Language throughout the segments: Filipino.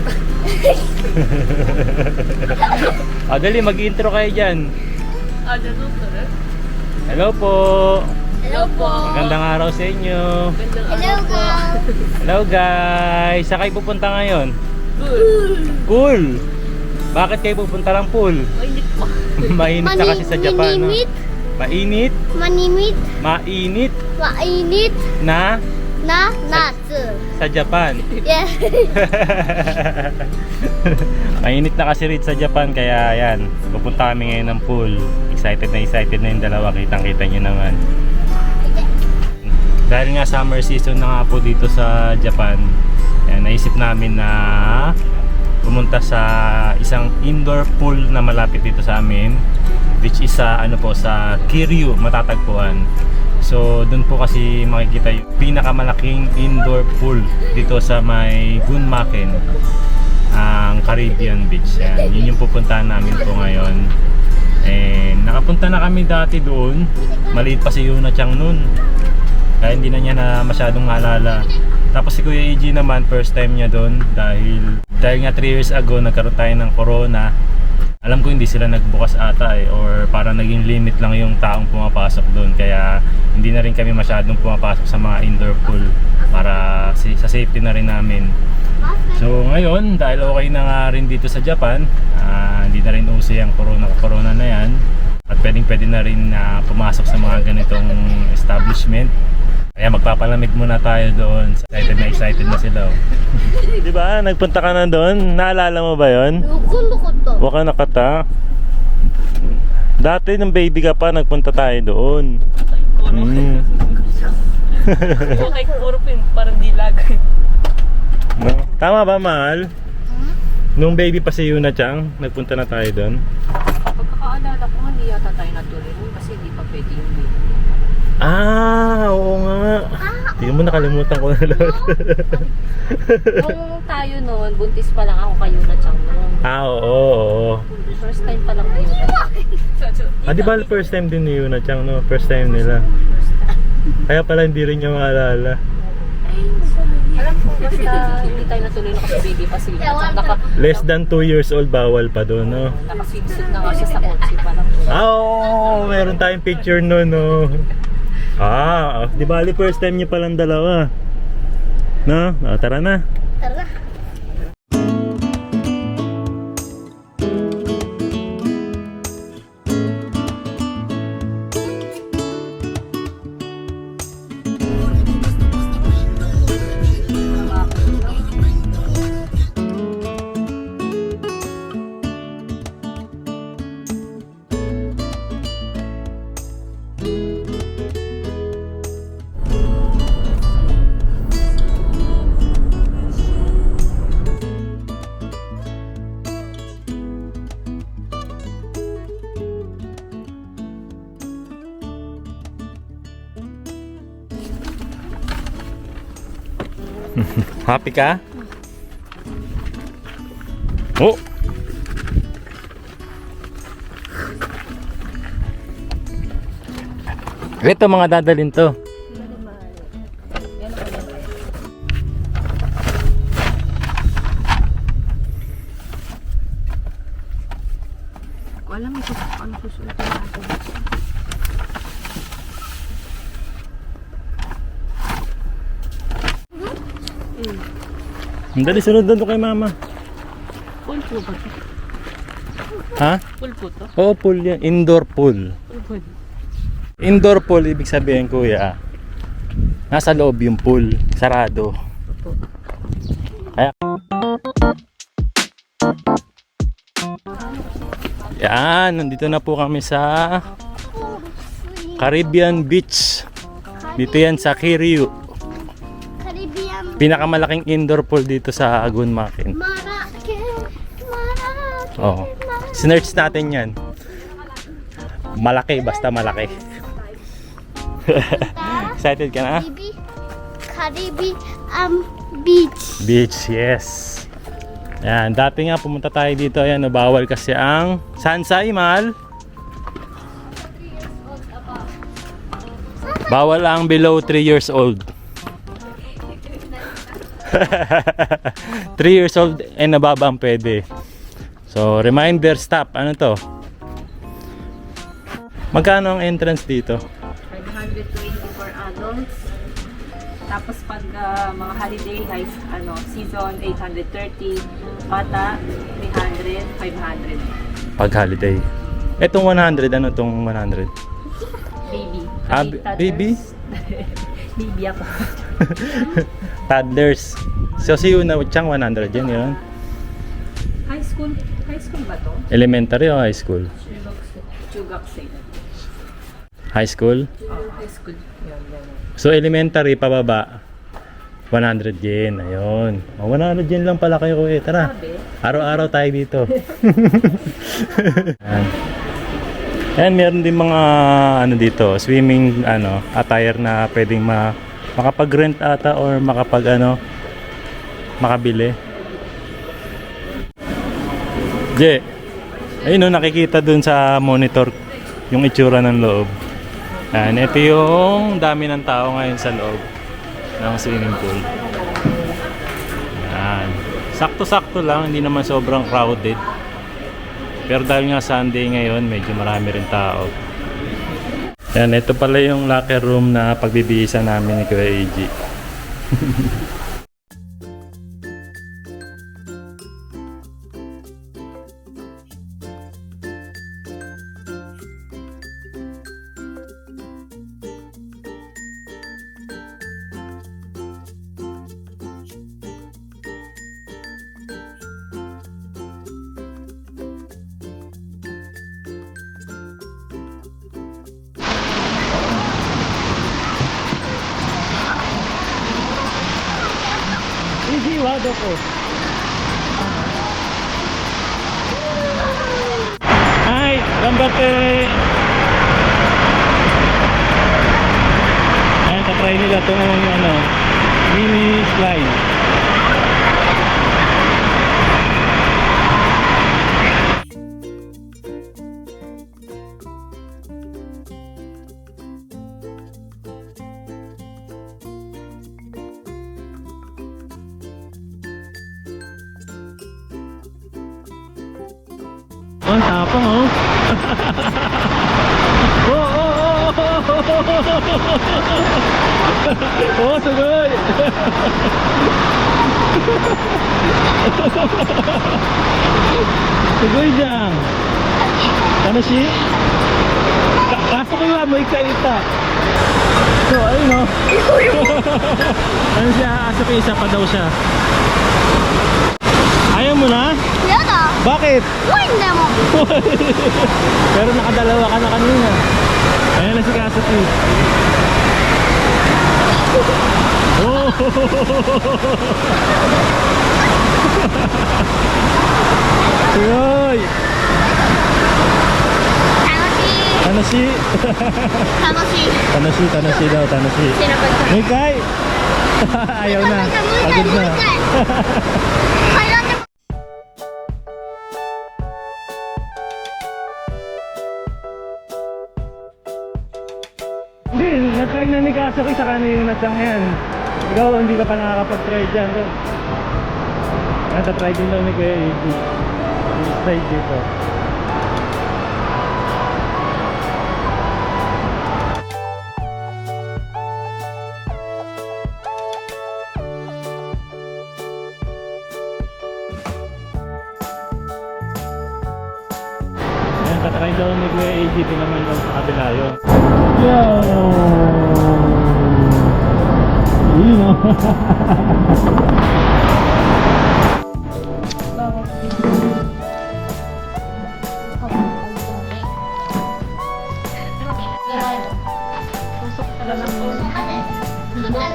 pupunta. Dali, mag-intro kayo dyan. Hello po. Hello po. Magandang araw sa inyo. Hello guys. Hello guys. Saan kayo pupunta ngayon? Pool. Bakit kayo pupunta ng pool? Mainit pa. Mainit na kasi sa Japan, no? Mainit? Manimit. Mainit Mainit. na Natsu. sa Japan. Yeah. Mainit na kasi rin sa Japan, kaya yan, pupunta kami ngayon ng pool. Excited na yung dalawa, kitang-kita nyo naman. Dahil nga summer season na nga po dito sa Japan, yan, naisip namin na pumunta sa isang indoor pool na malapit dito sa amin, which is sa sa Kiryu matatagpuan. So doon po kasi makikita yung pinakamalaking indoor pool dito sa may Gunmaken, ang Caribbean Beach. Yan, yun yung pupuntahan namin po ngayon. And nakapunta na kami dati doon, maliit pa si Yuna Chang noon, kaya hindi na niya na masyadong maalala. Tapos si Kuya EG naman, first time niya doon dahil nga 3 years ago nagkaroon tayo ng corona. Alam ko hindi sila nagbukas ata or parang naging limit lang yung taong pumapasok doon, kaya hindi na rin kami masyadong pumapasok sa mga indoor pool para sa safety na rin namin. So ngayon, dahil okay na nga rin dito sa Japan, hindi na rin uso yung corona na yan, at pwede na rin pumasok sa mga ganitong establishment. Kaya magpapalamig muna tayo doon. Excited na sila. Di ba? Nagpunta ka na doon? Naalala mo ba yon? Waka nakata. Dati nung baby ka pa, nagpunta tayo doon. Okay, puro pin, parang dilag. No? Tama ba, mahal? Nung baby pa si Yuna Chang, nagpunta na tayo doon. Pagkakaalala ko, hindi yata tayo natuloy kasi hindi pa pwede yung baby. Oo nga. Hindi mo, nakalimutan ko na lahat. Nung tayo noon, buntis pa lang ako kayo na Chang noon. Oo. First time pa lang ngayon. Di ba first time din ni Yuna Chang, no? First time nila. Kaya pala hindi rin niya maalala. Alam ko, basta hindi tayo natuloy na kasi baby pa sila. Less than 2 years old, bawal pa doon, no? Nakaswimsuit na nga siya sa kotse pa lang. Oo, meron tayong picture noon, no? Di ba first time niyo palang dalawa? No? Tara na. Tara. Happy ka? Oh! Ito mga dadalhin to. Alam mo kung ano susunod natin. Dali, sunod doon kay mama. Pool po ba ito? Ha? Pool po ito? Oo, pool yan. Indoor pool. Pool. Indoor pool, ibig sabihin kuya, nasa loob yung pool, sarado. Kaya yan, nandito na po kami sa Caribbean Beach. Dito yan sa Kiryu. Pinakamalaking indoor pool dito sa Gunmaken. Oh. Sinearch natin yan. Malaki, basta malaki. Excited ka na? Caribbean Beach. Beach, yes. Yan, dati nga pumunta tayo dito, ayan, bawal kasi ang Sansai, mahal. Bawal ang below 3 years old. 3 years old and above ang pwede. So, reminder, stop. Ano to? Magkano ang entrance dito? 520 for adults. Tapos pag mga holiday, season, 830. Bata, 300, 500. Pag holiday. Etong 100, ano tong 100? Baby. Baby? Baby ako. Toddlers. So, si Una Chang 100 yan, yun. High school. High school ba to? Elementary o high school? Chugaksay. High school? Oh, high school. Yan. So, elementary pababa, 100 yen. Ayun. O, 100 yen lang pala kayo, kuya. Tara. Sabi? Araw-araw tayo dito. Ayan, meron din mga ano dito, swimming attire na pwedeng makapag-rent ata or makabili. Je, ayun no, nakikita dun sa monitor yung itsura ng loob. Ayan, ito yung dami ng tao ngayon sa loob ng swimming pool. Ayan. Sakto-sakto lang, hindi naman sobrang crowded. Pero dahil nga Sunday ngayon, medyo marami rin tao. Yan, ito pala yung locker room na pagbibihisan namin ni Kuya AG. Easy, wado ko. Hi, gambate. Ayan, tatry nila itong mini slide. Oh, tapang oh. Oh, sugod. Sugod dyan. Ano si? Kaso ko yung amoy kaita. So, ayun oh. Ano siya? Asa pa isa pa daw siya. Ayaw mo na? Yada! Bakit? Hindi mo! Pero nakadalawa ka na kanina. Ayan na si Kasati. Oh! Uy! Tanashi! Tanashi daw, Tanashi. Mikay! Ayaw na. Pagod na. Hindi, natry na ni Kasaki sa kanina yung natang yan. Ikaw, hindi ka pa nakakapag-try dyan. Natatry din daw ni Kuya AG. Yung slide dito. Ayan, tatry daw ni Kuya AG din naman daw sa kabila yun. Yo! Yun o. Tusok pala ng tusok.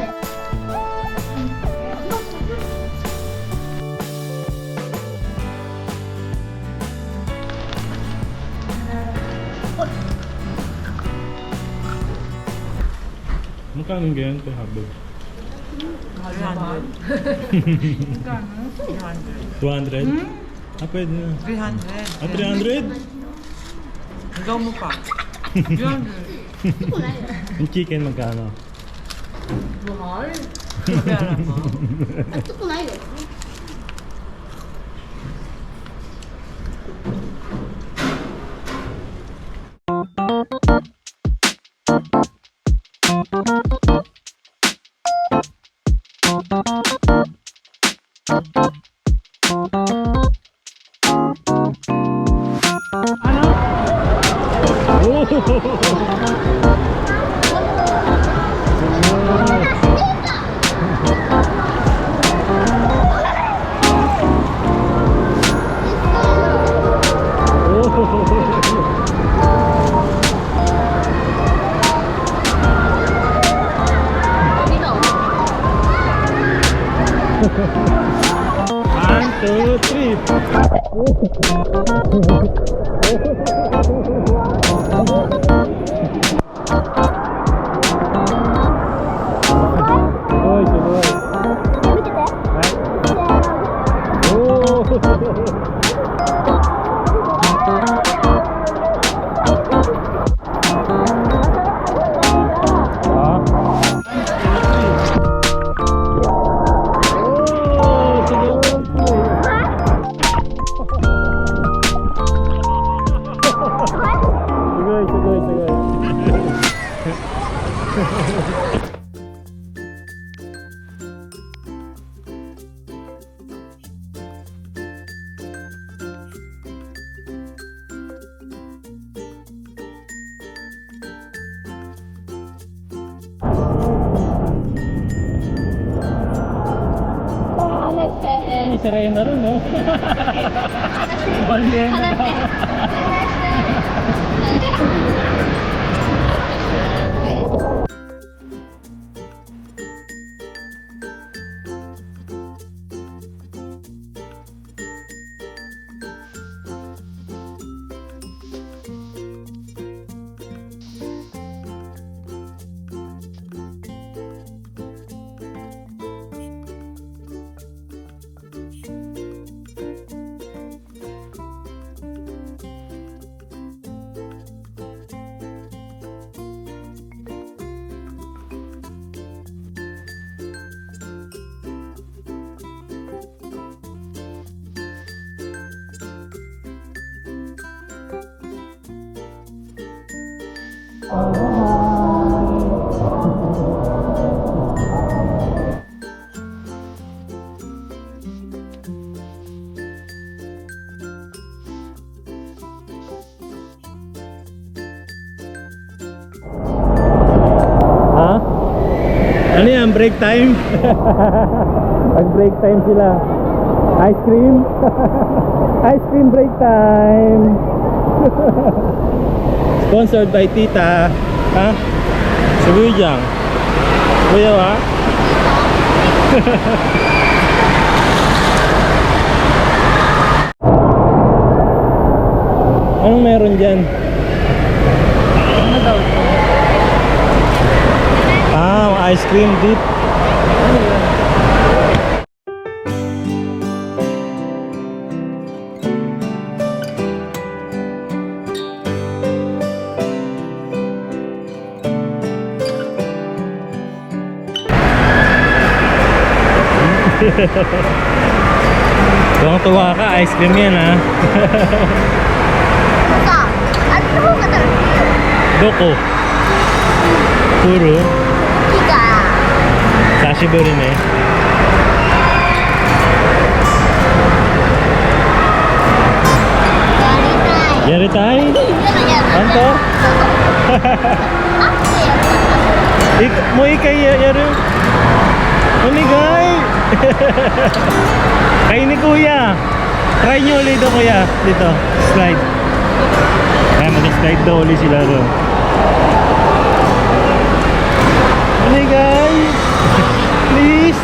Magkano ganyan ito habog? 200? Ah, pwede na. 300. Ah, 300? Ikaw mo pa. 300. Yung chicken magkano? Pera mo. One, two, three. Oy, suloy. Serena rin, no? Balena. Ha? Ano yan? Break time? Mag-break time sila. Ice cream? Ice cream break time! Sponsored by Tita. Ha? Subuyang. Kuya ha? Anong meron dyan? Ano daw ito? Ice cream dip. Ano yun? Tuwang-tuwa ka, ice cream yan ha. Doko. Puro. Sashiburi ne. Yaritai? Anto? Mo ikai yaru? Onigay! Kain ni Kuya. Try nyo ulit ito Kuya. Dito. Slide. Kaya mag-slide daw ulit sila doon. Onigay! Please!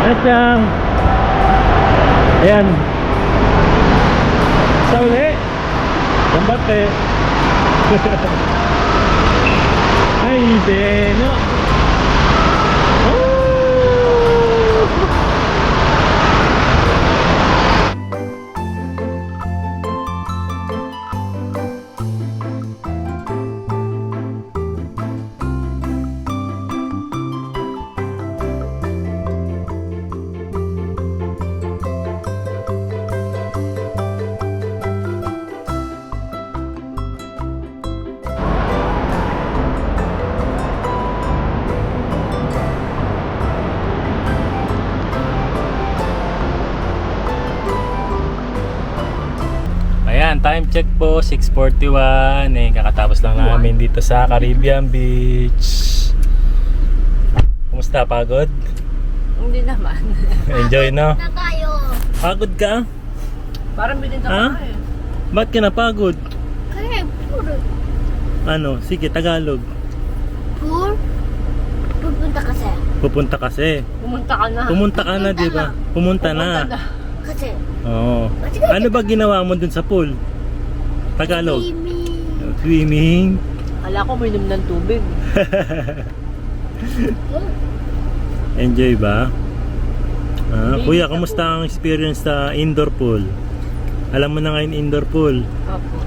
Asyang Ayan. Sa uli. Gambate. Ay, Beno. Ayan, time check po, 6:41. Eh, kakatapos lang namin dito sa Caribbean Beach. Kumusta? Pagod? Hindi naman. Enjoy, no? Na tayo. Pagod ka? Parang binenta Ha? ka eh. Ba't ka napagod? Kaya puro. Ano? Sige, Tagalog. Pur? Pupunta kasi. Pupunta kasi. Pumunta ka na. Pumunta ka na, di ba? Pumunta na. Kasi. Oo. Ano ba ginawa mo dun sa pool? Tagalog. Swimming. Swimming. Kala ko minom ng tubig. Enjoy ba? Kuya, kamusta ang experience sa indoor pool? Alam mo na ngayon indoor pool. Opo.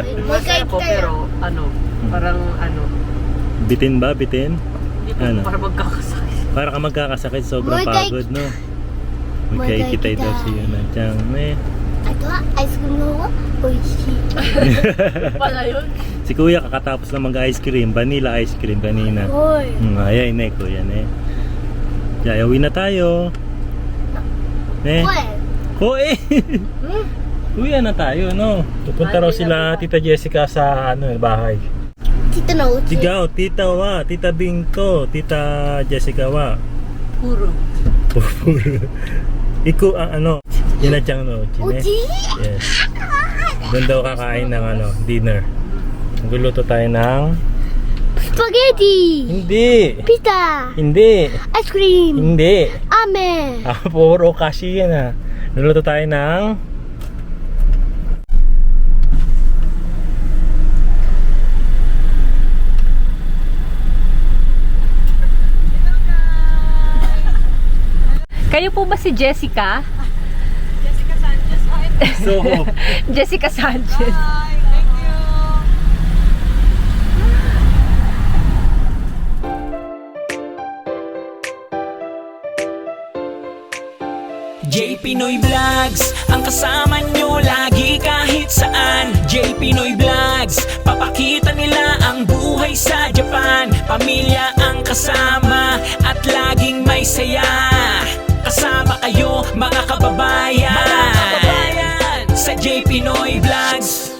May Masaya kite po tayo. pero parang Bitin ba? Bitin? hindi po Ano? para magkakasakit. Para ka magkakasakit, sobrang May pagod, no? Magkaikitay daw siya na dyan. Ito, ice cream no? Oishi. Pala yun. Si kuya kakatapos na mag-ice cream, vanilla ice cream kanina. Hoy. Ayan eh, kuya eh. Kaya uwi na tayo. Eh. Hoy. Uwi na tayo, no? Pupunta raw sila Tita Jessica sa bahay. Tita no. Sigaw, Tita Wa, Tita Bingto, Tita Jessica Wa. Puro. Puro. Iko ang Yinadyang no, Chine. Uji. Yes. Doon daw kakain ng dinner. Magluluto tayo ng Spaghetti. Hindi. Pizza. Hindi. Ice cream. Hindi. Amen. Puro kasi yan Luluto tayo ng Kayo po ba si Jessica? Soho. Jessica Sanchez. J Pinoy Vlogs, ang kasama nyo lagi kahit saan. J Pinoy Vlogs, papakita nila ang buhay sa Japan. Pamilya ang kasama at laging may saya. Kasama kayo mga kababayan sa J Pinoy Vlogs.